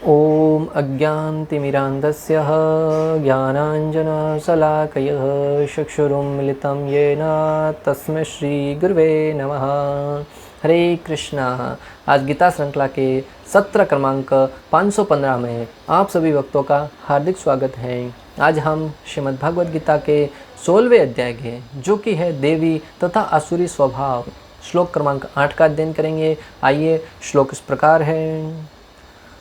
ॐ अज्ञानतिमिरान्धस्य ज्ञानाञ्जनशलाकयः चक्षुरुन्मिलितं येन तस्मै श्रीगुरुवे नमः। हरे कृष्णा। आज गीता श्रृंखला के सत्र क्रमांक 515 में आप सभी भक्तों का हार्दिक स्वागत है। आज हम श्रीमद् भागवत गीता के 16वें अध्याय के जो कि है देवी तथा असुरी स्वभाव श्लोक क्रमांक 8 का अध्ययन करेंगे। आइए, श्लोक इस प्रकार है।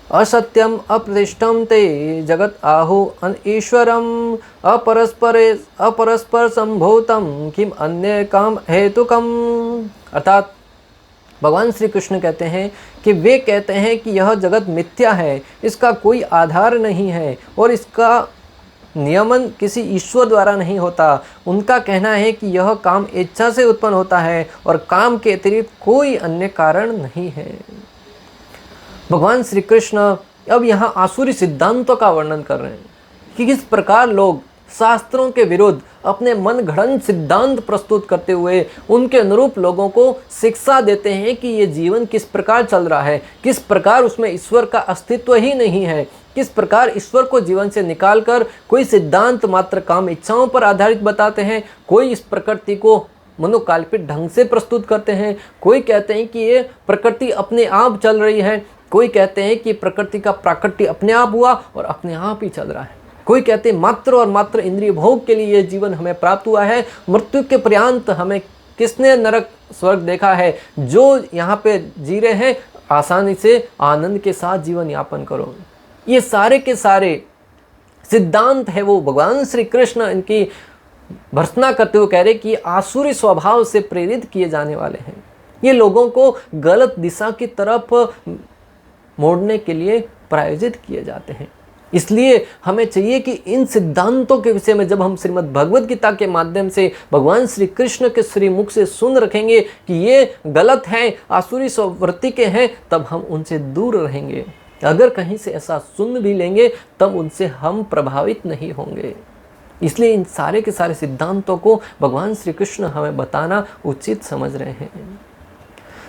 असत्यम अप्रतिष्ठम ते जगत आहु ईश्वरम अपरस्पर संभूतम किम अन्य काम हेतुकम। अर्थात भगवान श्री कृष्ण कहते हैं कि वे कहते हैं कि यह जगत मिथ्या है, इसका कोई आधार नहीं है और इसका नियमन किसी ईश्वर द्वारा नहीं होता। उनका कहना है कि यह काम इच्छा से उत्पन्न होता है और काम के अतिरिक्त कोई अन्य कारण नहीं है। भगवान श्री कृष्ण अब यहाँ आसुरी सिद्धांतों का वर्णन कर रहे हैं कि किस प्रकार लोग शास्त्रों के विरुद्ध अपने मन गढ़ंत सिद्धांत प्रस्तुत करते हुए उनके अनुरूप लोगों को शिक्षा देते हैं कि ये जीवन किस प्रकार चल रहा है, किस प्रकार उसमें ईश्वर का अस्तित्व ही नहीं है, किस प्रकार ईश्वर को जीवन से निकालकर कोई सिद्धांत मात्र काम इच्छाओं पर आधारित बताते हैं, कोई इस प्रकृति को मनोकाल्पित ढंग से प्रस्तुत करते हैं, कोई कहते हैं कि ये प्रकृति अपने आप चल रही है, कोई कहते हैं कि प्रकृति का प्राकट्य अपने आप हुआ और अपने आप ही चल रहा है, कोई कहते हैं मात्र और मात्र इंद्रिय भोग के लिए ये जीवन हमें प्राप्त हुआ है, मृत्यु के पर्यंत हमें किसने नरक स्वर्ग देखा है, जो यहाँ पे जी रहे हैं आसानी से आनंद के साथ जीवन यापन करो। ये सारे के सारे सिद्धांत है वो भगवान श्री कृष्ण इनकी भर्त्सना करते हुए कह रहे कि आसुरी स्वभाव से प्रेरित किए जाने वाले हैं। ये लोगों को गलत दिशा की तरफ मोड़ने के लिए प्रायोजित किए जाते हैं। इसलिए हमें चाहिए कि इन सिद्धांतों के विषय में जब हम श्रीमद् भगवद गीता के माध्यम से भगवान श्री कृष्ण के श्री मुख से सुन रखेंगे कि ये गलत हैं, आसुरी स्ववृत्ति के हैं, तब हम उनसे दूर रहेंगे। अगर कहीं से ऐसा सुन भी लेंगे तब उनसे हम प्रभावित नहीं होंगे। इसलिए इन सारे के सारे सिद्धांतों को भगवान श्री कृष्ण हमें बताना उचित समझ रहे हैं।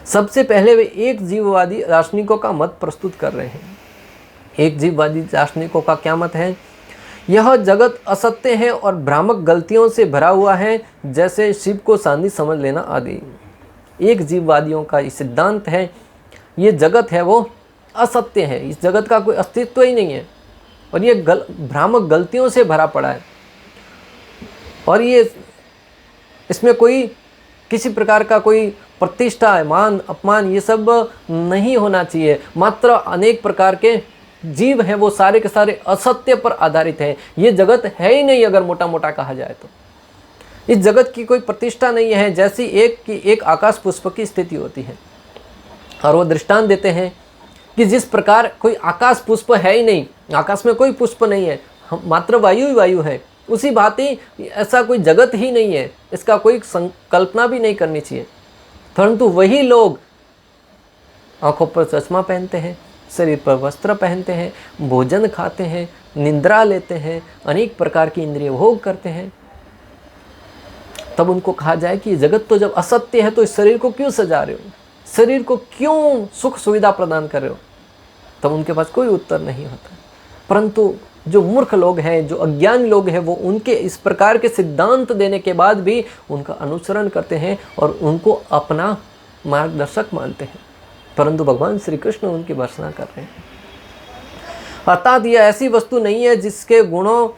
सबसे पहले वे एक जीववादी दार्शनिकों का मत प्रस्तुत कर रहे हैं। एक जीववादी दार्शनिकों का क्या मत है? यह जगत असत्य है और भ्रामक गलतियों से भरा हुआ है, जैसे शिव को चांदी समझ लेना आदि। एक जीववादियों का ये सिद्धांत है, ये जगत है वो असत्य है, इस जगत का कोई अस्तित्व ही नहीं है और ये भ्रामक गलतियों से भरा पड़ा है और ये इसमें कोई किसी प्रकार का कोई प्रतिष्ठा, मान, अपमान ये सब नहीं होना चाहिए। मात्र अनेक प्रकार के जीव हैं, वो सारे के सारे असत्य पर आधारित हैं। ये जगत है ही नहीं अगर मोटा मोटा कहा जाए तो। इस जगत की कोई प्रतिष्ठा नहीं है, जैसी एक आकाश पुष्प की स्थिति होती है। और वो दृष्टांत देते हैं कि जिस प्रकार कोई आकाश पुष्प है ही नहीं, आकाश में कोई पुष्प नहीं है, मात्र वायु ही वायु है, उसी भांति ऐसा कोई जगत ही नहीं है, इसका कोई संकल्पना भी नहीं करनी चाहिए। परंतु वही लोग आंखों पर चश्मा पहनते हैं, शरीर पर वस्त्र पहनते हैं, भोजन खाते हैं, निद्रा लेते हैं, अनेक प्रकार की इंद्रिय भोग करते हैं। तब उनको कहा जाए कि जगत तो जब असत्य है तो इस शरीर को क्यों सजा रहे हो, शरीर को क्यों सुख सुविधा प्रदान कर रहे हो, तब उनके पास कोई उत्तर नहीं होता। परंतु जो मूर्ख लोग हैं, जो अज्ञानी लोग हैं, वो उनके इस प्रकार के सिद्धांत देने के बाद भी उनका अनुसरण करते हैं और उनको अपना मार्गदर्शक मानते हैं। परंतु भगवान श्री कृष्ण उनकी भर्त्सना कर रहे हैं। अर्थात यह ऐसी वस्तु नहीं है जिसके गुणों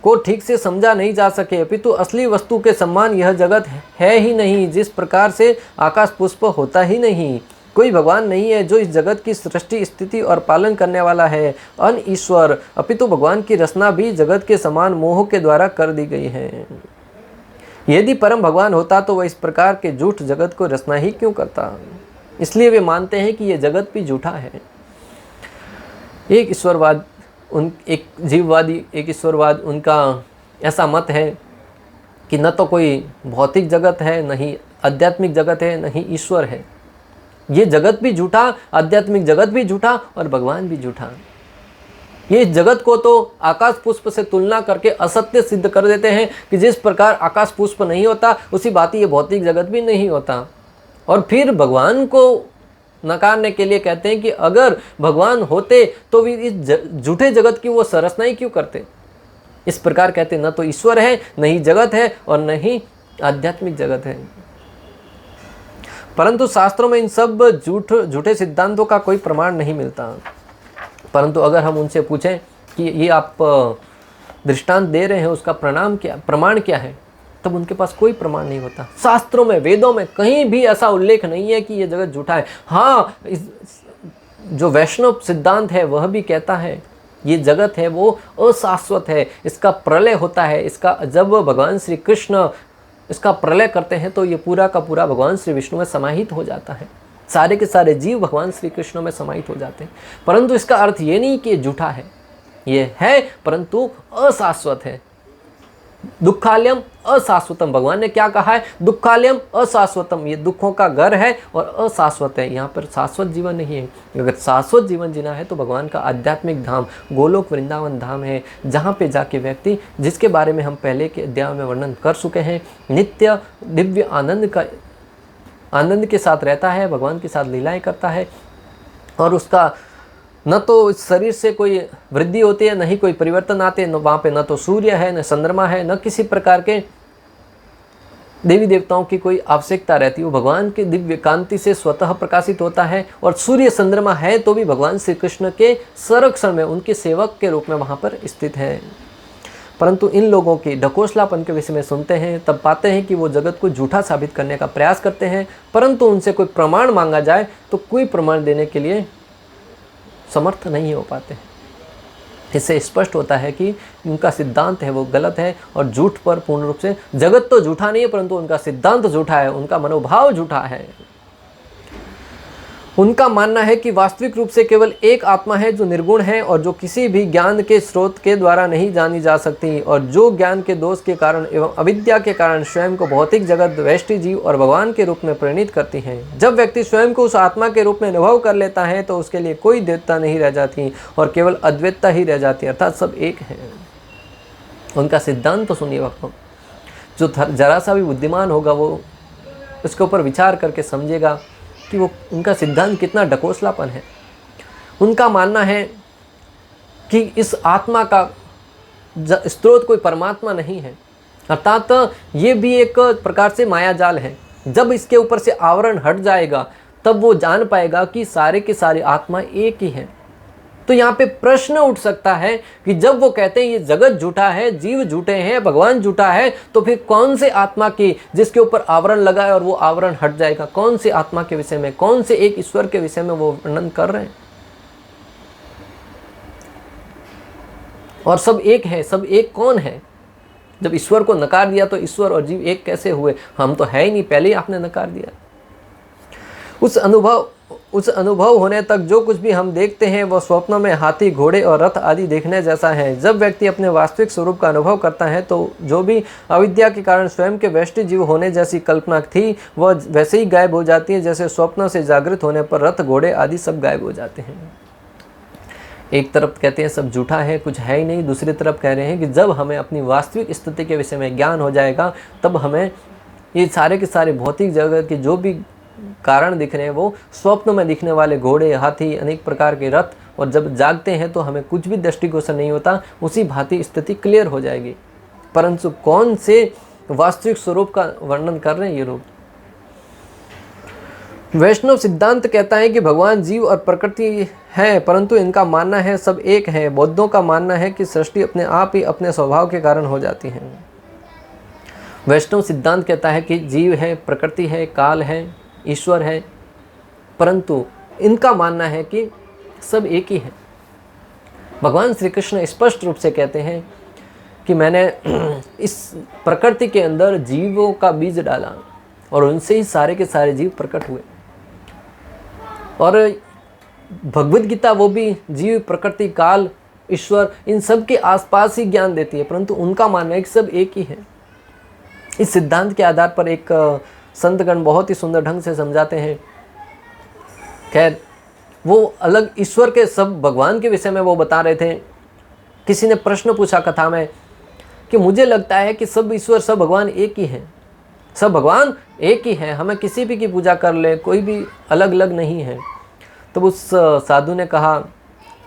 को ठीक से समझा नहीं जा सके, अपितु असली वस्तु के समान यह जगत है ही नहीं। जिस प्रकार से आकाश पुष्प होता ही नहीं, कोई भगवान नहीं है जो इस जगत की सृष्टि, स्थिति और पालन करने वाला है। अन ईश्वर, अपितु भगवान की रचना भी जगत के समान मोह के द्वारा कर दी गई है। यदि परम भगवान होता तो वह इस प्रकार के झूठ जगत को रचना ही क्यों करता। इसलिए वे मानते हैं कि यह जगत भी झूठा है। एक ईश्वरवाद, एक जीववादी, एक ईश्वरवाद, उनका ऐसा मत है कि न तो कोई भौतिक जगत है, न ही आध्यात्मिक जगत है, न ही ईश्वर है। ये जगत भी झूठा, आध्यात्मिक जगत भी झूठा और भगवान भी झूठा। ये जगत को तो आकाश पुष्प से तुलना करके असत्य सिद्ध कर देते हैं कि जिस प्रकार आकाश पुष्प नहीं होता उसी भांति ये भौतिक जगत भी नहीं होता। और फिर भगवान को नकारने के लिए कहते हैं कि अगर भगवान होते तो भी इस झूठे जगत की वो संरचना ही क्यों करते। इस प्रकार कहते हैं न तो ईश्वर है, न ही जगत है और न ही आध्यात्मिक जगत है। परंतु शास्त्रों में इन सब झूठे सिद्धांतों का कोई प्रमाण नहीं मिलता। परंतु अगर हम उनसे पूछें कि ये आप दृष्टांत दे रहे हैं, उसका प्रमाण क्या है, तब उनके पास कोई प्रमाण नहीं होता। शास्त्रों में, वेदों में कहीं भी ऐसा उल्लेख नहीं है कि ये जगत झूठा है। हाँ, जो वैष्णव सिद्धांत है वह भी कहता है ये जगत है वो अशाश्वत है, इसका प्रलय होता है। इसका जब भगवान श्री कृष्ण इसका प्रलय करते हैं तो ये पूरा का पूरा भगवान श्री विष्णु में समाहित हो जाता है। सारे के सारे जीव भगवान श्री कृष्ण में समाहित हो जाते हैं। परंतु इसका अर्थ ये नहीं कि ये झूठा है, ये है परंतु अशाश्वत है। दुखालयम अशाश्वतम, भगवान ने क्या कहा है? दुखालयम अशाश्वतम, ये दुखों का घर है और अशाश्वत है। यहाँ पर शाश्वत जीवन नहीं है। अगर शाश्वत जीवन जीना है तो भगवान का आध्यात्मिक धाम गोलोक वृंदावन धाम है, जहाँ पे जाके व्यक्ति, जिसके बारे में हम पहले के अध्याय में वर्णन कर चुके हैं, नित्य दिव्य आनंद के साथ रहता है, भगवान के साथ लीलाएं करता है और उसका न तो इस शरीर से कोई वृद्धि होती है, न ही कोई परिवर्तन आते हैं। वहाँ पे न तो सूर्य है, न चंद्रमा है, न किसी प्रकार के देवी देवताओं की कोई आवश्यकता रहती है। वो भगवान की दिव्य कांति से स्वतः प्रकाशित होता है। और सूर्य चंद्रमा है तो भी भगवान श्री कृष्ण के संरक्षण में, उनके सेवक के रूप में वहाँ पर स्थित है। परंतु इन लोगों की ढकोसलापन के विषय में सुनते हैं, तब पाते हैं कि वो जगत को झूठा साबित करने का प्रयास करते हैं। परंतु उनसे कोई प्रमाण मांगा जाए तो कोई प्रमाण देने के लिए समर्थ नहीं हो पाते। इससे स्पष्ट होता है कि उनका सिद्धांत है वो गलत है और झूठ पर पूर्ण रूप से, जगत तो झूठा नहीं है परंतु उनका सिद्धांत झूठा है, उनका मनोभाव झूठा है। उनका मानना है कि वास्तविक रूप से केवल एक आत्मा है जो निर्गुण है और जो किसी भी ज्ञान के स्रोत के द्वारा नहीं जानी जा सकती, और जो ज्ञान के दोष के कारण एवं अविद्या के कारण स्वयं को भौतिक जगत, वैष्टि जीव और भगवान के रूप में परिणित करती हैं। जब व्यक्ति स्वयं को उस आत्मा के रूप में अनुभव कर लेता है तो उसके लिए कोई द्वैतता नहीं रह जाती और केवल अद्वैतता ही रह जाती है, अर्थात सब एक है। उनका सिद्धांत तो सुनिए भक्तों, जो जरा सा भी बुद्धिमान होगा वो उसके ऊपर विचार करके समझेगा कि वो उनका सिद्धांत कितना ढकोसलापन है। उनका मानना है कि इस आत्मा का स्रोत कोई परमात्मा नहीं है, अर्थात ये भी एक प्रकार से मायाजाल है। जब इसके ऊपर से आवरण हट जाएगा तब वो जान पाएगा कि सारे के सारे आत्मा एक ही है। तो यहाँ पे प्रश्न उठ सकता है कि जब वो कहते हैं ये जगत झूठा है, जीव झूठे हैं, भगवान झूठा है, तो फिर कौन से आत्मा की जिसके ऊपर आवरण लगा है और वो आवरण हट जाएगा, कौन से आत्मा के विषय में, कौन से एक ईश्वर के विषय में वो वर्णन कर रहे हैं? और सब एक है, सब एक कौन है? जब ईश्वर को नकार दिया तो ईश्वर और जीव एक कैसे हुए? हम तो है ही नहीं, पहले ही आपने नकार दिया। उस अनुभव होने तक जो कुछ भी हम देखते हैं वह स्वप्नों में हाथी, घोड़े और रथ आदि देखने जैसा है। जब व्यक्ति अपने वास्तविक स्वरूप का अनुभव करता है तो जो भी अविद्या के कारण स्वयं के वैष्टि जीव होने जैसी कल्पना थी वह वैसे ही गायब हो जाती है जैसे स्वप्नों से जागृत होने पर रथ, घोड़े आदि सब गायब हो जाते हैं। एक तरफ कहते हैं सब झूठा है, कुछ है ही नहीं, दूसरी तरफ कह रहे हैं कि जब हमें अपनी वास्तविक स्थिति के विषय में ज्ञान हो जाएगा तब हमें ये सारे के सारे भौतिक जगत के जो भी कारण दिख रहे हैं वो स्वप्न में दिखने वाले घोड़े, हाथी, अनेक प्रकार के रथ, और जब जागते हैं तो हमें कुछ भी दृष्टिगोचर नहीं होता, उसी भांति स्थिति क्लियर हो जाएगी। परंतु कौन से वास्तविक स्वरूप का वर्णन कर रहे हैं ये लोग? वैष्णव सिद्धांत कहता है कि भगवान, जीव और प्रकृति है, परंतु इनका मानना है सब एक है। बौद्धों का मानना है कि सृष्टि अपने आप ही अपने स्वभाव के कारण हो जाती है। वैष्णव सिद्धांत कहता है कि जीव है, प्रकृति है, काल है, ईश्वर है, परंतु इनका मानना है कि सब एक ही है। भगवान श्री कृष्ण स्पष्ट रूप से कहते हैं कि मैंने इस प्रकृति के अंदर जीवों का बीज डाला और उनसे ही सारे के सारे जीव प्रकट हुए। और भगवद गीता वो भी जीव, प्रकृति, काल, ईश्वर इन सब के आसपास ही ज्ञान देती है, परंतु उनका मानना है कि सब एक ही है। इस सिद्धांत के आधार पर एक संतगण बहुत ही सुंदर ढंग से समझाते हैं। खैर, वो अलग ईश्वर के, सब भगवान के विषय में वो बता रहे थे। किसी ने प्रश्न पूछा कथा में कि मुझे लगता है कि सब ईश्वर, सब भगवान एक ही हैं। सब भगवान एक ही है, हमें किसी भी की पूजा कर ले, कोई भी अलग अलग नहीं है। तो उस साधु ने कहा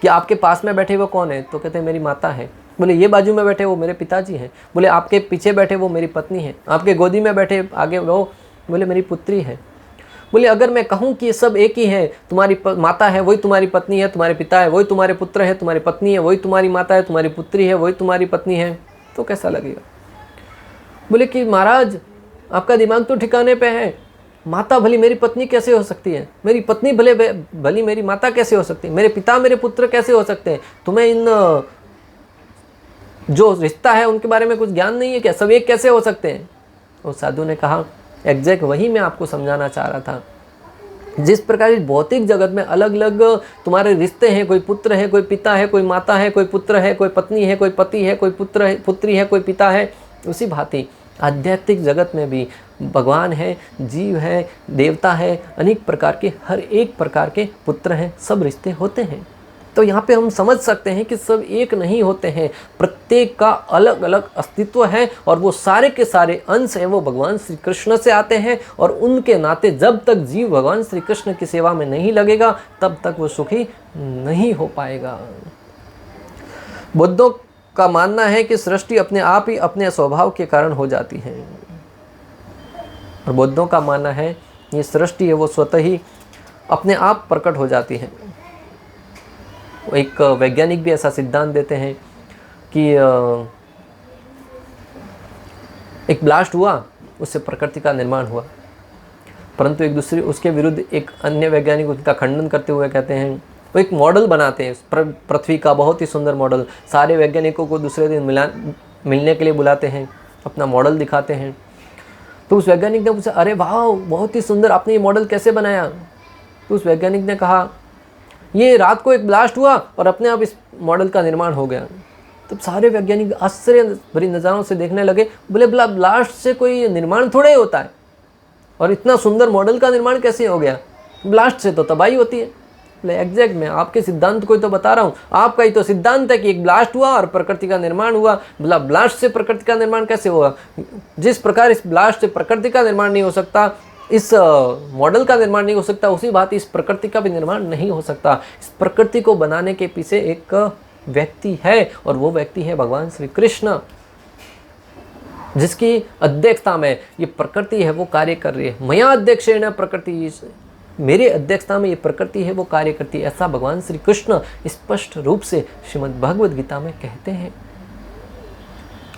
कि आपके पास में बैठे वो कौन है? तो कहते हैं मेरी माता है। बोले ये बाजू में बैठे वो मेरे पिताजी हैं। बोले आपके पीछे बैठे वो मेरी पत्नी है। आपके गोदी में बैठे आगे वो, बोले मेरी पुत्री है। बोले अगर मैं कहूँ कि ये सब एक ही है, तुम्हारी माता है वही तुम्हारी पत्नी है, तुम्हारे पिता है वही तुम्हारे पुत्र है, तुम्हारी पत्नी है वही तुम्हारी माता है, तुम्हारी पुत्री है वही तुम्हारी पत्नी है, तो कैसा लगेगा? बोले कि महाराज आपका दिमाग तो ठिकाने पे है, माता भली मेरी पत्नी कैसे हो सकती है, मेरी पत्नी भली मेरी माता कैसे हो सकती है, मेरे पिता मेरे पुत्र कैसे हो सकते हैं? तुम्हें इन जो रिश्ता है उनके बारे में कुछ ज्ञान नहीं है क्या? सब एक कैसे हो सकते हैं? उस साधु ने कहा एग्जैक्ट वही मैं आपको समझाना चाह रहा था। जिस प्रकार इस भौतिक जगत में अलग अलग तुम्हारे रिश्ते हैं, कोई पुत्र है, कोई पिता है, कोई माता है, कोई पुत्र है, कोई पत्नी है, कोई पति है, कोई पुत्र है, पुत्री है, कोई पिता है, उसी भांति आध्यात्मिक जगत में भी भगवान है, जीव है, देवता है, अनेक प्रकार के, हर एक प्रकार के पुत्र हैं, सब रिश्ते होते हैं। तो यहाँ पे हम समझ सकते हैं कि सब एक नहीं होते हैं, प्रत्येक का अलग अलग अस्तित्व है और वो सारे के सारे अंश हैं वो भगवान श्री कृष्ण से आते हैं। और उनके नाते जब तक जीव भगवान श्री कृष्ण की सेवा में नहीं लगेगा तब तक वो सुखी नहीं हो पाएगा। बुद्धों का मानना है कि सृष्टि अपने आप ही अपने स्वभाव के कारण हो जाती है, और बुद्धों का मानना है ये सृष्टि है वो स्वतः ही अपने आप प्रकट हो जाती है। एक वैज्ञानिक भी ऐसा सिद्धांत देते हैं कि एक ब्लास्ट हुआ, उससे प्रकृति का निर्माण हुआ, परंतु एक दूसरे उसके विरुद्ध एक अन्य वैज्ञानिक उसका खंडन करते हुए कहते हैं, वो एक मॉडल बनाते हैं पृथ्वी का, बहुत ही सुंदर मॉडल। सारे वैज्ञानिकों को दूसरे दिन मिलने के लिए बुलाते हैं, अपना मॉडल दिखाते हैं। तो उस वैज्ञानिक ने पूछा अरे वाह बहुत ही सुंदर, आपने ये मॉडल कैसे बनाया? तो उस वैज्ञानिक ने कहा ये रात को एक ब्लास्ट हुआ और अपने आप इस मॉडल का निर्माण हो गया। तब सारे वैज्ञानिक आश्चर्य भरी नज़रों से देखने लगे, बोले ब्लास्ट से कोई निर्माण थोड़ा ही होता है, और इतना सुंदर मॉडल का निर्माण कैसे हो गया? ब्लास्ट से तो तबाही होती है। बोले एग्जैक्ट मैं आपके सिद्धांत को ही तो बता रहा हूँ, आपका ही तो सिद्धांत है कि एक ब्लास्ट हुआ और प्रकृति का निर्माण हुआ। बोला ब्लास्ट से प्रकृति का निर्माण कैसे हुआ? जिस प्रकार इस ब्लास्ट से प्रकृति का निर्माण नहीं हो सकता, इस मॉडल का निर्माण नहीं हो सकता, उसी बात इस प्रकृति का भी निर्माण नहीं हो सकता। इस प्रकृति को बनाने के पीछे एक व्यक्ति है और वो व्यक्ति है भगवान श्री कृष्ण, जिसकी अध्यक्षता में ये प्रकृति है वो कार्य कर रही है। मया अध्यक्षेण प्रकृति, मेरे अध्यक्षता में ये प्रकृति है वो कार्य करती है, ऐसा भगवान श्री कृष्ण स्पष्ट रूप से श्रीमद् भगवद गीता में कहते हैं।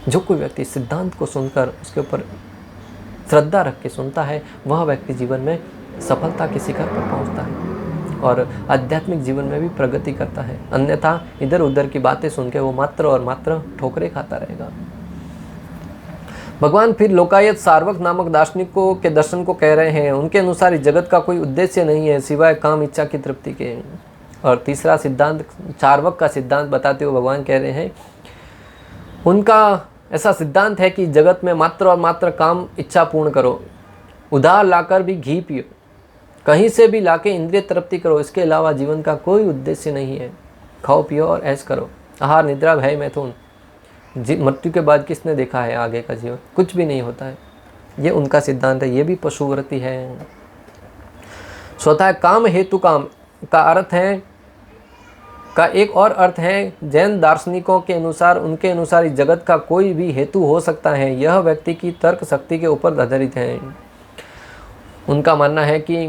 जो कोई व्यक्ति सिद्धांत को सुनकर उसके ऊपर श्रद्धा रख के सुनता है, वह व्यक्ति जीवन में सफलता के शिखर पर पहुंचता है और आध्यात्मिक जीवन में भी प्रगति करता है। अन्यथा इधर उधर की बातें सुन के वो मात्र और मात्र ठोकरें खाता रहेगा। भगवान फिर लोकायत सार्वक नामक दार्शनिकों के दर्शन को कह रहे हैं। उनके अनुसार इस जगत का कोई उद्देश्य नहीं है सिवाय काम इच्छा की तृप्ति के। और तीसरा सिद्धांत चार्वक का सिद्धांत बताते हुए भगवान कह रहे हैं, उनका ऐसा सिद्धांत है कि जगत में मात्र और मात्र काम इच्छा पूर्ण करो, उधार लाकर भी घी पियो, कहीं से भी लाके इंद्रिय तृप्ति करो, इसके अलावा जीवन का कोई उद्देश्य नहीं है। खाओ पियो और ऐश करो, आहार निद्रा भय मैथुन, मृत्यु के बाद किसने देखा है आगे का जीवन? कुछ भी नहीं होता है। ये उनका सिद्धांत है, ये भी पशुवृत्ति है। स्वतः काम हेतु काम का अर्थ है का एक और अर्थ है। जैन दार्शनिकों के अनुसार, उनके अनुसार इस जगत का कोई भी हेतु हो सकता है, यह व्यक्ति की तर्क शक्ति के ऊपर आधारित है। उनका मानना है कि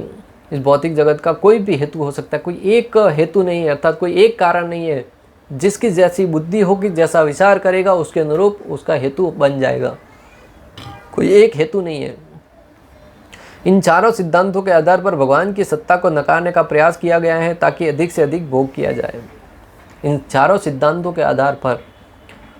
इस भौतिक जगत का कोई भी हेतु हो सकता है, कोई एक हेतु नहीं है, अर्थात कोई एक कारण नहीं है। जिसकी जैसी बुद्धि होगी, जैसा विचार करेगा, उसके अनुरूप उसका हेतु बन जाएगा, कोई एक हेतु नहीं है। इन चारों सिद्धांतों के आधार पर भगवान की सत्ता को नकारने का प्रयास किया गया है ताकि अधिक से अधिक भोग किया जाए। इन चारों सिद्धांतों के आधार पर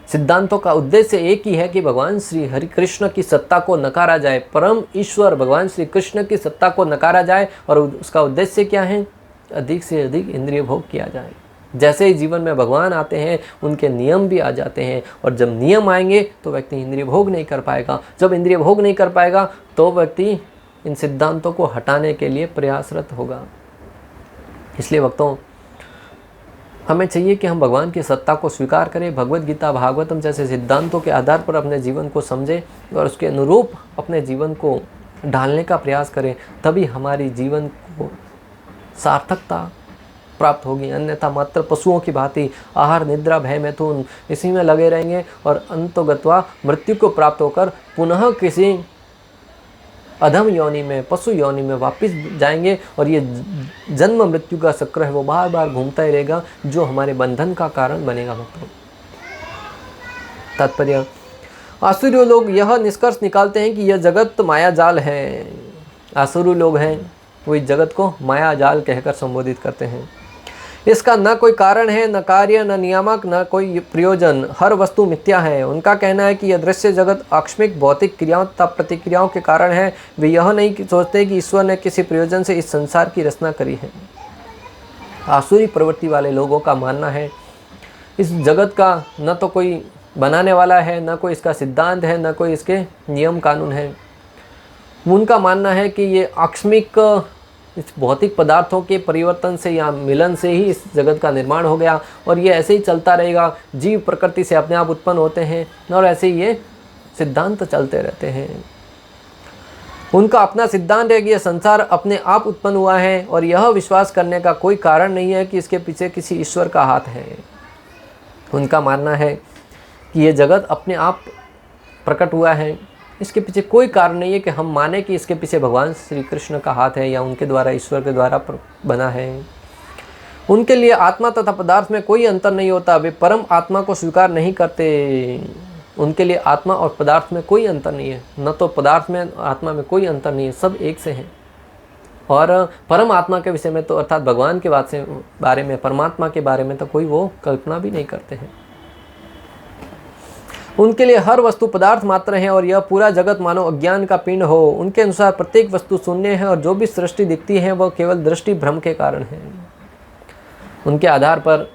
सिद्धांतों का उद्देश्य एक ही है कि भगवान श्री हरि कृष्ण की सत्ता को नकारा जाए, परम ईश्वर भगवान श्री कृष्ण की सत्ता को नकारा जाए। और उसका उद्देश्य क्या है? अधिक से अधिक इंद्रिय भोग किया जाए। जैसे ही जीवन में भगवान आते हैं उनके नियम भी आ जाते हैं, और जब नियम आएंगे तो व्यक्ति इंद्रिय भोग नहीं कर पाएगा। जब इंद्रिय भोग नहीं कर पाएगा तो व्यक्ति इन सिद्धांतों को हटाने के लिए प्रयासरत होगा। इसलिए भक्तों, हमें चाहिए कि हम भगवान की सत्ता को स्वीकार करें, भगवत गीता, भागवतम जैसे सिद्धांतों के आधार पर अपने जीवन को समझें और उसके अनुरूप अपने जीवन को ढालने का प्रयास करें, तभी हमारी जीवन को सार्थकता प्राप्त होगी। अन्यथा मात्र पशुओं की भांति आहार, निद्रा, भय, मैथुन इसी में लगे रहेंगे और अंतोगत्वा मृत्यु को प्राप्त होकर पुनः किसी अधम योनि में, पशु योनि में वापस जाएंगे और ये जन्म मृत्यु का चक्र है वो बार बार घूमता ही रहेगा, जो हमारे बंधन का कारण बनेगा। भक्तों, तात्पर्य, आसुरी लोग यह निष्कर्ष निकालते हैं कि यह जगत माया जाल है। आसुरी लोग हैं वो इस जगत को माया जाल कहकर संबोधित करते हैं। इसका न कोई कारण है, न कार्य, न नियामक, न कोई प्रयोजन, हर वस्तु मिथ्या है। उनका कहना है कि यह दृश्य जगत आकस्मिक भौतिक क्रियाओं तथा प्रतिक्रियाओं के कारण है। वे यह नहीं सोचते कि ईश्वर ने किसी प्रयोजन से इस संसार की रचना करी है। आसुरी प्रवृत्ति वाले लोगों का मानना है इस जगत का न तो कोई बनाने वाला है, न कोई इसका सिद्धांत है, न कोई इसके नियम कानून है। उनका मानना है कि ये आकस्मिक इस भौतिक पदार्थों के परिवर्तन से या मिलन से ही इस जगत का निर्माण हो गया और ये ऐसे ही चलता रहेगा। जीव प्रकृति से अपने आप उत्पन्न होते हैं और ऐसे ही ये सिद्धांत चलते रहते हैं। उनका अपना सिद्धांत है कि यह संसार अपने आप उत्पन्न हुआ है और यह विश्वास करने का कोई कारण नहीं है कि इसके पीछे किसी ईश्वर का हाथ है। उनका मानना है कि यह जगत अपने आप प्रकट हुआ है, इसके पीछे कोई कारण नहीं है कि हम माने कि इसके पीछे भगवान श्री कृष्ण का हाथ है या उनके द्वारा, ईश्वर के द्वारा बना है। उनके लिए आत्मा तथा पदार्थ में कोई अंतर नहीं होता। वे परम आत्मा को स्वीकार नहीं करते। उनके लिए आत्मा और पदार्थ में कोई अंतर नहीं है, न तो पदार्थ में आत्मा में कोई अंतर नहीं है, सब एक से हैं। और परम आत्मा के विषय में तो अर्थात भगवान के बारे में, परमात्मा के बारे में तो कोई वो कल्पना भी नहीं करते हैं। उनके लिए हर वस्तु पदार्थ मात्र है और यह पूरा जगत मानो अज्ञान का पिंड हो। उनके अनुसार प्रत्येक वस्तु शून्य है और जो भी सृष्टि दिखती है वह केवल दृष्टि भ्रम के कारण है। उनके आधार पर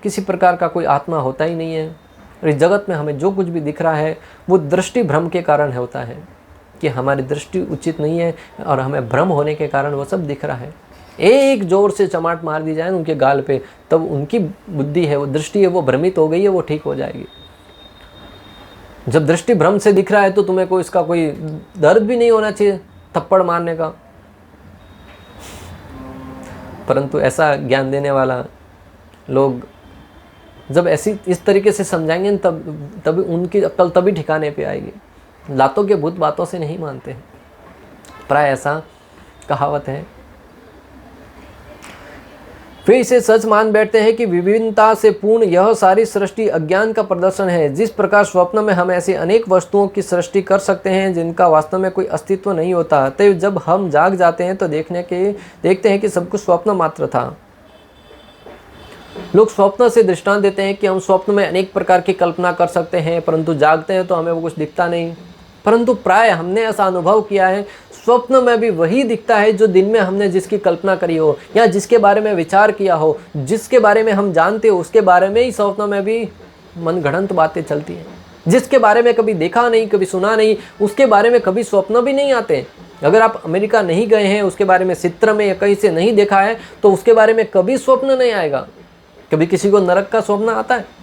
किसी प्रकार का कोई आत्मा होता ही नहीं है और इस जगत में हमें जो कुछ भी दिख रहा है वो दृष्टि भ्रम के कारण होता है कि हमारी दृष्टि उचित नहीं है और हमें भ्रम होने के कारण वो सब दिख रहा है। एक जोर से चमाट मार दी जाए उनके गाल पे, तब उनकी बुद्धि है, वो दृष्टि है, वो भ्रमित हो गई है, वो ठीक हो जाएगी। जब दृष्टि भ्रम से दिख रहा है तो तुम्हें कोई इसका कोई दर्द भी नहीं होना चाहिए थप्पड़ मारने का। परंतु ऐसा ज्ञान देने वाला लोग जब ऐसी इस तरीके से समझाएंगे तभी उनकी अक्ल तभी ठिकाने पे आएगी। लातों के भूत बातों से नहीं मानते हैं, प्राय ऐसा कहावत है। वे इसे सच मान बैठते हैं कि विभिन्नता से पूर्ण यह सारी सृष्टि अज्ञान का प्रदर्शन है। जिस प्रकार स्वप्न में हम ऐसी अनेक वस्तुओं की सृष्टि कर सकते हैं जिनका वास्तव में कोई अस्तित्व नहीं होता, तो जब हम जाग जाते हैं तो देखते हैं कि सब कुछ स्वप्न मात्र था। लोग स्वप्न से दृष्टांत देते हैं कि हम स्वप्न में अनेक प्रकार की कल्पना कर सकते हैं, परंतु जागते हैं तो हमें वो कुछ दिखता नहीं। परंतु प्राय हमने ऐसा अनुभव किया है, स्वप्न में भी वही दिखता है जो दिन में हमने जिसकी कल्पना करी हो या जिसके बारे में विचार किया हो, जिसके बारे में हम जानते हो उसके बारे में ही स्वप्न में भी मनगढ़ंत बातें चलती हैं। जिसके बारे में कभी देखा नहीं, कभी सुना नहीं, उसके बारे में कभी स्वप्न भी नहीं आते। अगर आप अमेरिका नहीं गए हैं, उसके बारे में चित्र में या कहीं से नहीं देखा है, तो उसके बारे में कभी स्वप्न नहीं आएगा। कभी किसी को नरक का स्वप्न आता है?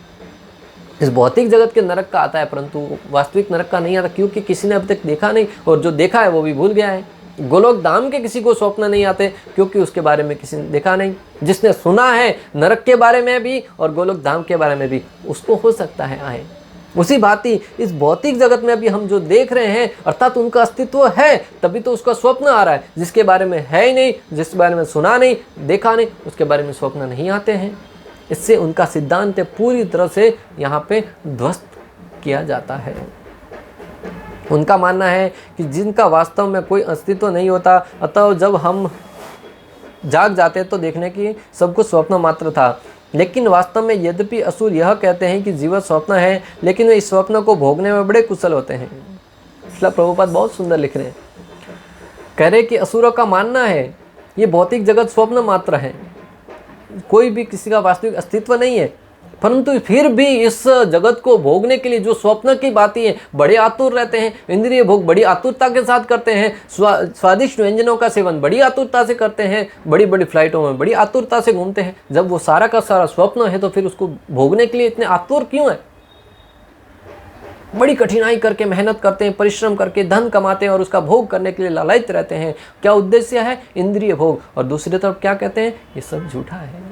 इस भौतिक जगत के नरक का आता है, परंतु वास्तविक नरक का नहीं आता, क्योंकि किसी ने अब तक देखा नहीं और जो देखा है वो भी भूल गया है। गोलोक धाम के किसी को स्वप्न नहीं आते क्योंकि उसके बारे में किसी ने देखा नहीं। जिसने सुना है नरक के बारे में भी और गोलोक धाम के बारे में भी, उसको हो सकता है आए। उसी भांति इस भौतिक जगत में अभी हम जो देख रहे हैं अर्थात उनका अस्तित्व है, तभी तो उसका स्वप्न आ रहा है। जिसके बारे में है ही नहीं, जिस बारे में सुना नहीं, देखा नहीं, उसके बारे में स्वप्न नहीं आते हैं। इससे उनका सिद्धांत पूरी तरह से यहाँ पे ध्वस्त किया जाता है। उनका मानना है कि जिनका वास्तव में कोई अस्तित्व नहीं होता, अतः जब हम जाग जाते तो देखने की सब कुछ स्वप्न मात्र था। लेकिन वास्तव में यद्यपि असुर यह कहते हैं कि जीवन स्वप्न है, लेकिन वे इस स्वप्न को भोगने में बड़े कुशल होते हैं। इसलिए प्रभुपाद बहुत सुंदर लिख रहे हैं, कह रहे कि असुरों का मानना है ये भौतिक जगत स्वप्न मात्र है, कोई भी किसी का वास्तविक अस्तित्व नहीं है। परंतु फिर भी इस जगत को भोगने के लिए जो स्वप्न की बातें हैं, बड़े आतुर रहते हैं। इंद्रिय भोग बड़ी आतुरता के साथ करते हैं, स्वादिष्ट व्यंजनों का सेवन बड़ी आतुरता से करते हैं, बड़ी बड़ी फ्लाइटों में बड़ी आतुरता से घूमते हैं। जब वो सारा का सारा स्वप्न है तो फिर उसको भोगने के लिए इतने आतुर क्यों है? बड़ी कठिनाई करके मेहनत करते हैं, परिश्रम करके धन कमाते हैं और उसका भोग करने के लिए लालायित रहते हैं। क्या उद्देश्य है? इंद्रिय भोग। और दूसरी तरफ क्या कहते हैं? ये सब झूठा है।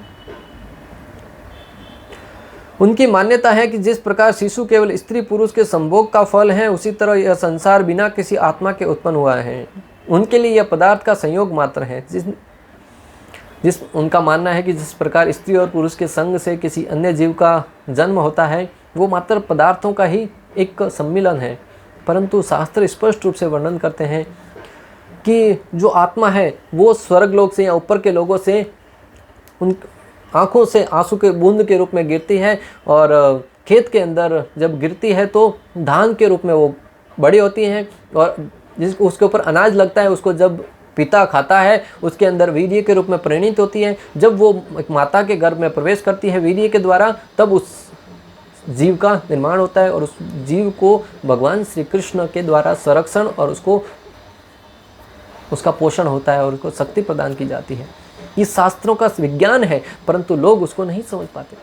उनकी मान्यता है कि जिस प्रकार शिशु केवल स्त्री पुरुष के संभोग का फल है, उसी तरह यह संसार बिना किसी आत्मा के उत्पन्न हुआ है। उनके लिए यह पदार्थ का संयोग मात्र है। जिस उनका मानना है कि जिस प्रकार स्त्री और पुरुष के संग से किसी अन्य जीव का जन्म होता है, वो मात्र पदार्थों का ही एक सम्मिलन है। परंतु शास्त्र स्पष्ट रूप से वर्णन करते हैं कि जो आत्मा है वो स्वर्ग लोक से या ऊपर के लोगों से उन आँखों से आंसू के बूंद के रूप में गिरती है, और खेत के अंदर जब गिरती है तो धान के रूप में वो बड़ी होती हैं, और उसके ऊपर अनाज लगता है, उसको जब पिता खाता है उसके अंदर वीर्य के रूप में परिणित होती है। जब वो एक माता के गर्भ में प्रवेश करती है वीर्य के द्वारा, तब उस जीव का निर्माण होता है और उस जीव को भगवान श्री कृष्ण के द्वारा संरक्षण और उसका पोषण होता है और उसको शक्ति प्रदान की जाती है। ये शास्त्रों का विज्ञान है, परंतु लोग उसको नहीं समझ पाते।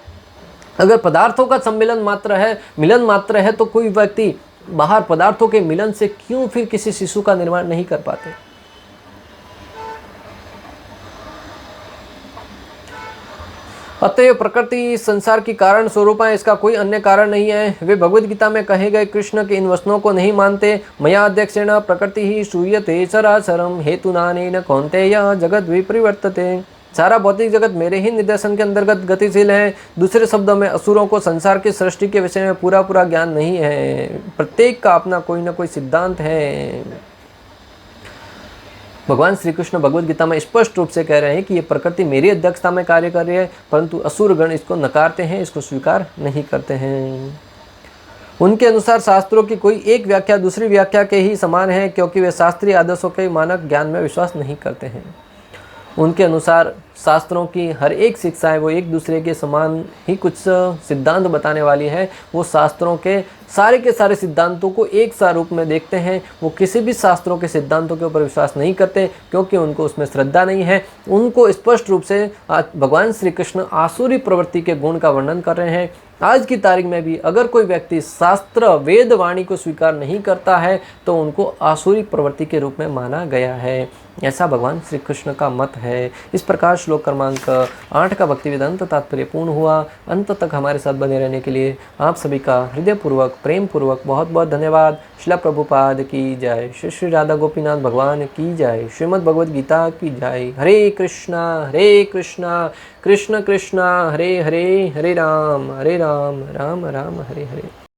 अगर पदार्थों का सम्मिलन मात्र है, मिलन मात्र है, तो कोई व्यक्ति बाहर पदार्थों के मिलन से क्यों फिर किसी शिशु का निर्माण नहीं कर पाते? अतएव प्रकृति संसार की कारण स्वरूप है, इसका कोई अन्य कारण नहीं है। वे भगवद गीता में कहे गए कृष्ण के इन वचनों को नहीं मानते। मया अध्यक्षेण प्रकृति ही श्रूयते सरासरम हेतुनानेन कौन्तेय जगत विपरिवर्तते। सारा भौतिक जगत मेरे ही निर्देशन के अंतर्गत गतिशील है। दूसरे शब्दों में असुरों को संसार की सृष्टि के विषय में पूरा ज्ञान नहीं है। प्रत्येक का अपना कोई न कोई सिद्धांत है। भगवान श्री कृष्ण भगवद गीता में स्पष्ट रूप से कह रहे हैं कि ये प्रकृति मेरी अध्यक्षता में कार्य कर रही है, परंतु असुरगण इसको नकारते हैं, इसको स्वीकार नहीं करते हैं। उनके अनुसार शास्त्रों की कोई एक व्याख्या दूसरी व्याख्या के ही समान है, क्योंकि वे शास्त्रीय आदर्शों के मानक ज्ञान में विश्वास नहीं करते हैं। उनके अनुसार शास्त्रों की हर एक शिक्षाएं वो एक दूसरे के समान ही कुछ सिद्धांत बताने वाली है। वो शास्त्रों के सारे सिद्धांतों को एक सा रूप में देखते हैं। वो किसी भी शास्त्रों के सिद्धांतों के ऊपर विश्वास नहीं करते, क्योंकि उनको उसमें श्रद्धा नहीं है। उनको स्पष्ट रूप से भगवान श्री कृष्ण आसुरी प्रवृत्ति के गुण का वर्णन कर रहे हैं। आज की तारीख में भी अगर कोई व्यक्ति शास्त्र वेद वाणी को स्वीकार नहीं करता है तो उनको आसुरी प्रवृत्ति के रूप में माना गया है। ऐसा भगवान श्री कृष्ण का मत है। इस प्रकार श्लोक क्रमांक 8 का भक्ति वेदांत तात्पर्य पूर्ण हुआ। अंत तक हमारे साथ बने रहने के लिए आप सभी का हृदयपूर्वक प्रेम पूर्वक बहुत बहुत धन्यवाद। श्रील प्रभुपाद की जय। श्री श्री राधा गोपीनाथ भगवान की जय। श्रीमद् भगवद गीता की जय। हरे कृष्णा कृष्ण कृष्ण हरे हरे, हरे राम राम राम हरे हरे।